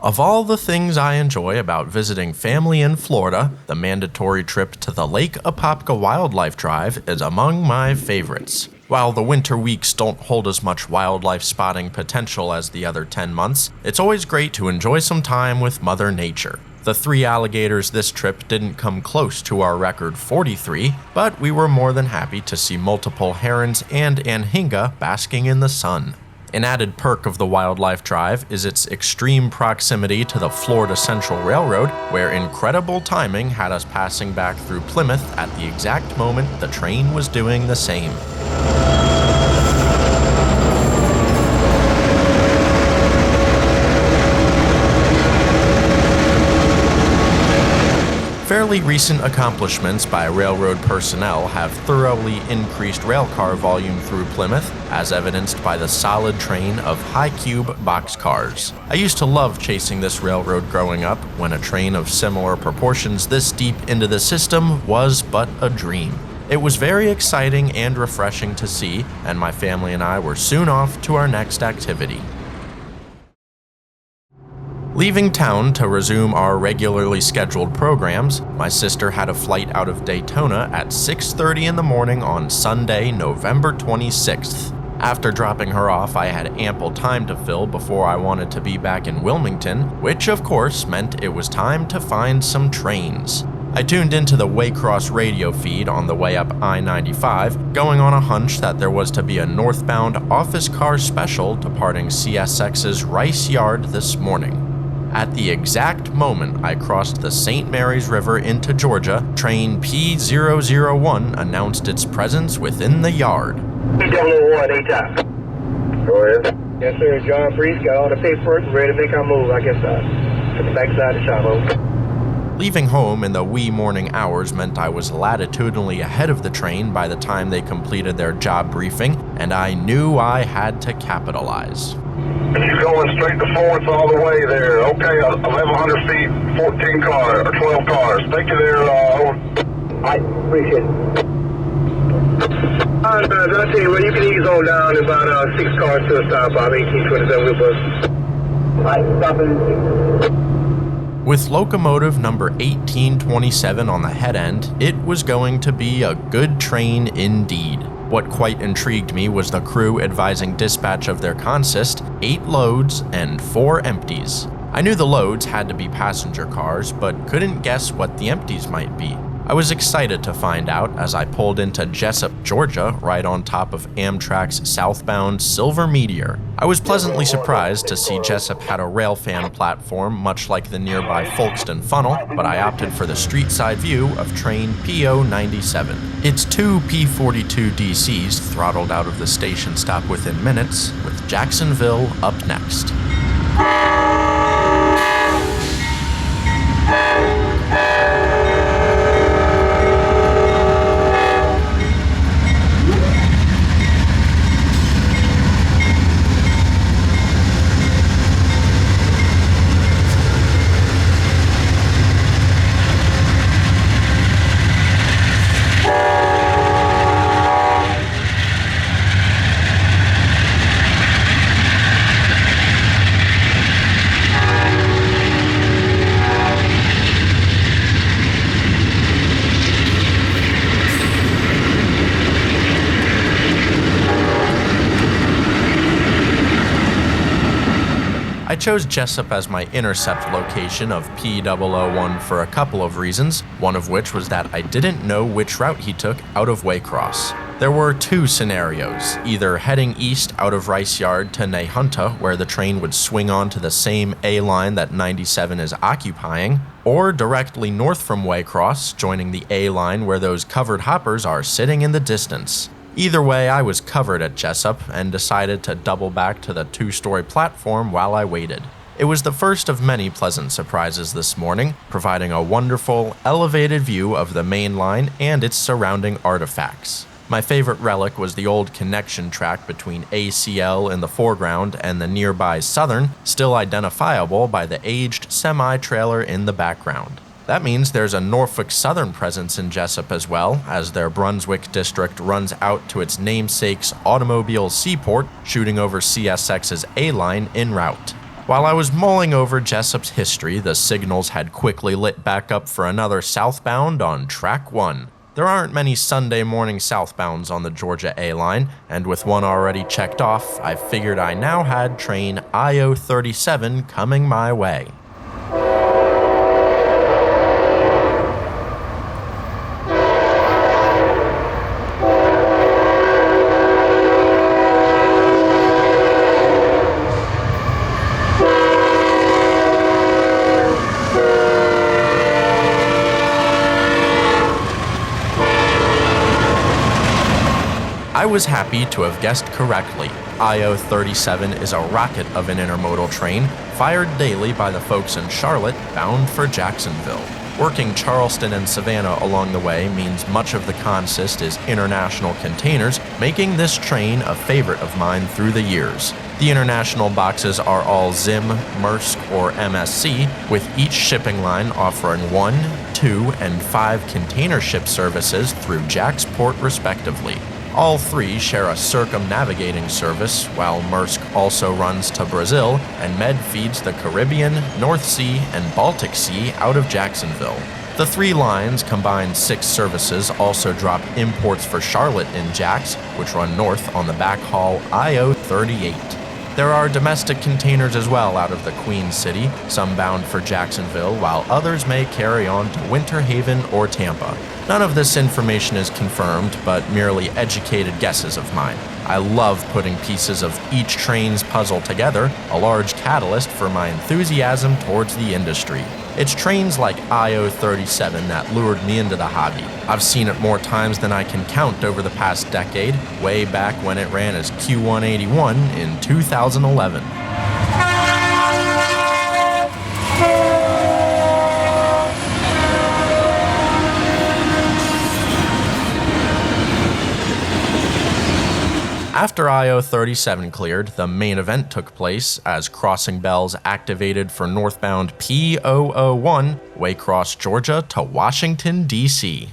Of all the things I enjoy about visiting family in Florida, the mandatory trip to the Lake Apopka Wildlife Drive is among my favorites. While the winter weeks don't hold as much wildlife spotting potential as the other 10 months, it's always great to enjoy some time with Mother Nature. The 3 alligators this trip didn't come close to our record 43, but we were more than happy to see multiple herons and anhinga basking in the sun. An added perk of the Wildlife Drive is its extreme proximity to the Florida Central Railroad, where incredible timing had us passing back through Plymouth at the exact moment the train was doing the same. Fairly recent accomplishments by railroad personnel have thoroughly increased railcar volume through Plymouth, as evidenced by the solid train of high-cube boxcars. I used to love chasing this railroad growing up, when a train of similar proportions this deep into the system was but a dream. It was very exciting and refreshing to see, and my family and I were soon off to our next activity. Leaving town to resume our regularly scheduled programs, my sister had a flight out of Daytona at 6:30 in the morning on Sunday, November 26th. After dropping her off, I had ample time to fill before I wanted to be back in Wilmington, which of course meant it was time to find some trains. I tuned into the Waycross radio feed on the way up I-95, going on a hunch that there was to be a northbound office car special departing CSX's Rice Yard this morning. At the exact moment I crossed the St. Mary's River into Georgia, train P001 announced its presence within the yard. P001, A-top. Go ahead. Yes, sir. John Freeze got all the paperwork ready to make our move, I guess, to the backside of the shop. Over. Leaving home in the wee morning hours meant I was latitudinally ahead of the train by the time they completed their job briefing, and I knew I had to capitalize. And you're going straight to Florence all the way there. Okay, 1,100 feet, 14 cars, or 12 cars. Take you there, I appreciate it. All right, guys, I'll tell you what, you can ease on down about 6 cars to a stop off 1827 with us. All right, stop it. With locomotive number 1827 on the head end, it was going to be a good train indeed. What quite intrigued me was the crew advising dispatch of their consist, 8 loads and 4 empties. I knew the loads had to be passenger cars, but couldn't guess what the empties might be. I was excited to find out as I pulled into Jessup, Georgia, right on top of Amtrak's southbound Silver Meteor. I was pleasantly surprised to see Jessup had a railfan platform much like the nearby Folkestone Funnel, but I opted for the street-side view of train PO97. Its 2 P42 DCs throttled out of the station stop within minutes, with Jacksonville up next. I chose Jessup as my intercept location of P001 for a couple of reasons, one of which was that I didn't know which route he took out of Waycross. There were 2 scenarios, either heading east out of Rice Yard to Nahunta, where the train would swing onto the same A line that 97 is occupying, or directly north from Waycross, joining the A line where those covered hoppers are sitting in the distance. Either way, I was covered at Jessup and decided to double back to the 2-story platform while I waited. It was the first of many pleasant surprises this morning, providing a wonderful, elevated view of the main line and its surrounding artifacts. My favorite relic was the old connection track between ACL in the foreground and the nearby Southern, still identifiable by the aged semi-trailer in the background. That means there's a Norfolk Southern presence in Jessup as well, as their Brunswick district runs out to its namesake's automobile seaport, shooting over CSX's A-line en route. While I was mulling over Jessup's history, the signals had quickly lit back up for another southbound on Track 1. There aren't many Sunday morning southbounds on the Georgia A line, and with one already checked off, I figured I now had train IO37 coming my way. I was happy to have guessed correctly. IO37 is a rocket of an intermodal train fired daily by the folks in Charlotte bound for Jacksonville. Working Charleston and Savannah along the way means much of the consist is international containers, making this train a favorite of mine through the years. The international boxes are all Zim, Maersk, or MSC, with each shipping line offering 1, 2, and 5 container ship services through Jacksport respectively. All three share a circumnavigating service, while Maersk also runs to Brazil, and Med feeds the Caribbean, North Sea, and Baltic Sea out of Jacksonville. The three lines combine 6 services also drop imports for Charlotte in Jacks, which run north on the backhaul IO38. There are domestic containers as well out of the Queen City, some bound for Jacksonville, while others may carry on to Winter Haven or Tampa. None of this information is confirmed, but merely educated guesses of mine. I love putting pieces of each train's puzzle together, a large catalyst for my enthusiasm towards the industry. It's trains like IO37 that lured me into the hobby. I've seen it more times than I can count over the past decade, way back when it ran as Q181 in 2011. After IO37 cleared, the main event took place as crossing bells activated for northbound P001, Waycross, Georgia to Washington, D.C.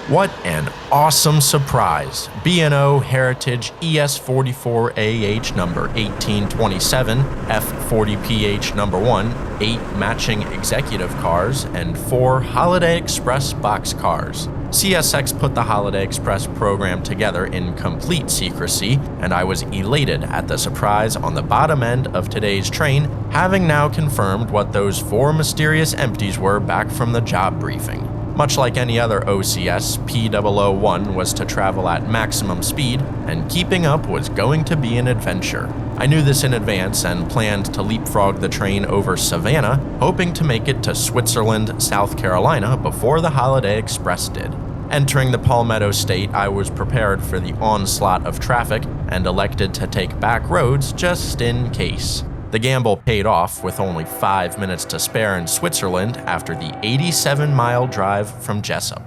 What an awesome surprise! B&O Heritage ES44AH number 1827, F40PH number 1, 8 matching executive cars, and 4 Holiday Express boxcars. CSX put the Holiday Express program together in complete secrecy, and I was elated at the surprise on the bottom end of today's train, having now confirmed what those 4 mysterious empties were back from the job briefing. Much like any other OCS, P001 was to travel at maximum speed, and keeping up was going to be an adventure. I knew this in advance and planned to leapfrog the train over Savannah, hoping to make it to Switzerland, South Carolina before the Holiday Express did. Entering the Palmetto State, I was prepared for the onslaught of traffic and elected to take back roads just in case. The gamble paid off with only 5 minutes to spare in Switzerland after the 87-mile drive from Jessup.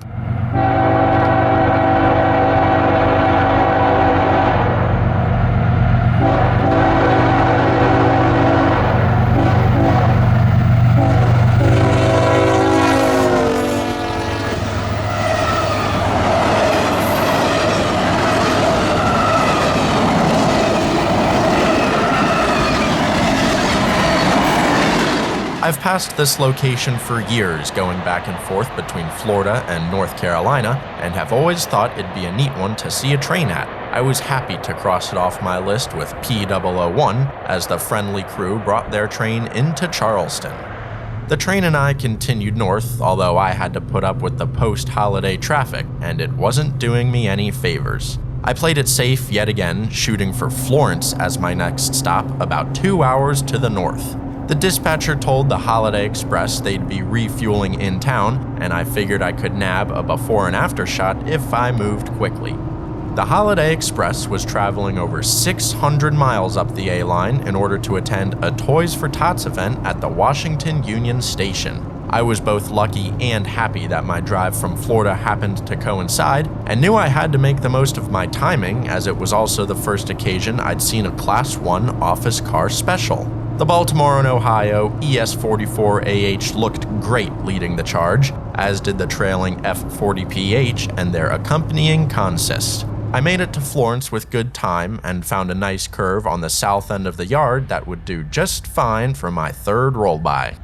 I've passed this location for years, going back and forth between Florida and North Carolina, and have always thought it'd be a neat one to see a train at. I was happy to cross it off my list with P001 as the friendly crew brought their train into Charleston. The train and I continued north, although I had to put up with the post-holiday traffic, and it wasn't doing me any favors. I played it safe yet again, shooting for Florence as my next stop, about 2 hours to the north. The dispatcher told the Holiday Express they'd be refueling in town, and I figured I could nab a before and after shot if I moved quickly. The Holiday Express was traveling over 600 miles up the A-line in order to attend a Toys for Tots event at the Washington Union Station. I was both lucky and happy that my drive from Florida happened to coincide, and knew I had to make the most of my timing, as it was also the first occasion I'd seen a Class 1 office car special. The Baltimore and Ohio ES44AH looked great leading the charge, as did the trailing F40PH and their accompanying consist. I made it to Florence with good time and found a nice curve on the south end of the yard that would do just fine for my third roll-by.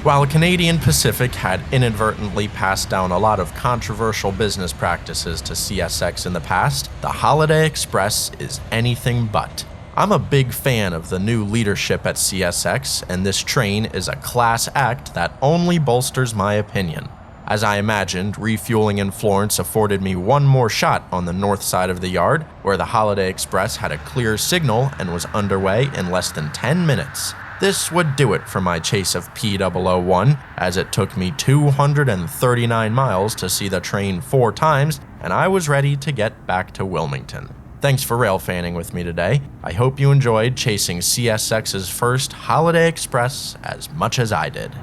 While Canadian Pacific had inadvertently passed down a lot of controversial business practices to CSX in the past, the Holiday Express is anything but. I'm a big fan of the new leadership at CSX, and this train is a class act that only bolsters my opinion. As I imagined, refueling in Florence afforded me one more shot on the north side of the yard, where the Holiday Express had a clear signal and was underway in less than 10 minutes. This would do it for my chase of P001, as it took me 239 miles to see the train 4 times, and I was ready to get back to Wilmington. Thanks for railfanning with me today. I hope you enjoyed chasing CSX's first Holiday Express as much as I did.